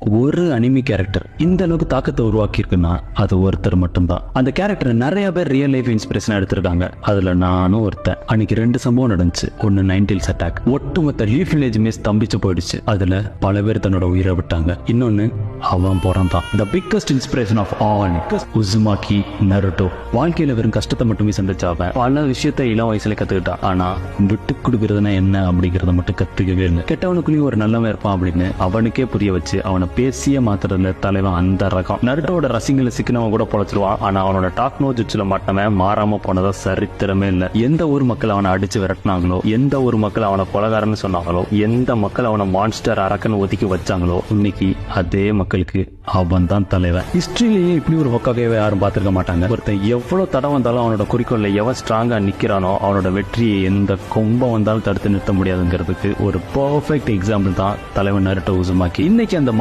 ஒரு anime character இந்த அளவுக்கு தாக்கத்தை உருவாக்கி இருக்குன்னா அது ஒருத்தர் மட்டும்தான். அந்த கேரக்டர் நிறைய பேர் ரியல் லைஃப் இன்ஸ்பிரேஷன் எடுத்திருக்காங்க. அதுல நானும் ஒருத்தன். அன்னைக்கு 2 சம்பவம் நடந்துச்சு. ஒன்னு 90s அட்டாக், ஒட்டுமொத்த லீஃப் வில்லேஜுமே ஸ்தம்பிச்சு போயிடுச்சு. அதுல பல பேர் தன்னோட உயிரை விட்டாங்க. இன்னொன்னு அவன் பிறந்தான். The biggest inspiration of all Uzumaki Naruto. வாழ்க்கையில வெறும் கஷ்டத்தை மட்டுமே சந்திச்சாவன் பல விஷயத்த இளம் வயசுல கத்துக்கிட்டான். ஆனா விட்டு கொடுக்கறதுனா என்ன அப்படிங்கறத மட்டும் கத்துக்கவே இல்லை. கெட்டவனுக்குள்ளேயும் ஒரு நல்லவன் இருப்பான் அப்படின்னு அவனுக்கே புரிய வச்சு அவனை பேசிய மாத்திரத்துல தலைவன் அந்த ரகம். நருட்டோட ரசிகளை சிக்கினவன் கூட பொழைச்சிருவான். ஆனா அவனோட டாக் நோ ஜுட்சுல மாட்டவன் மாறாம போனதா சரித்திரமே இல்லை. எந்த ஒரு மக்கள் அவனை அடிச்சு விரட்டினாங்களோ, எந்த ஒரு மக்கள் அவனை கொலகாரன்னு சொன்னாங்களோ, எந்த மக்கள் அவனை மான்ஸ்டர் அரக்கன்னு ஒதுக்கி வச்சாங்களோ, இன்னைக்கு அதே மக்களுக்கு அவன் தான் தலைவன். ஹிஸ்டரியிலேயே இப்படி ஒரு ஒக்காகவே யாரும் பார்த்திருக்க மாட்டாங்க. ஒருத்தன் எவ்வளவு தடம் வந்தாலும் அவனோட குறிக்கோள்ல எவன் ஸ்ட்ராங்கா நிக்கிறானோ அவனோட வெற்றியை எந்த கொம்பம் வந்தாலும் தடுத்து நிறுத்த முடியாதுங்கிறதுக்கு ஒரு பெர்ஃபெக்ட் எக்ஸாம்பிள் தான் தலைவன் நருட்டோ உசுமாக்கி. இன்னைக்கு அந்த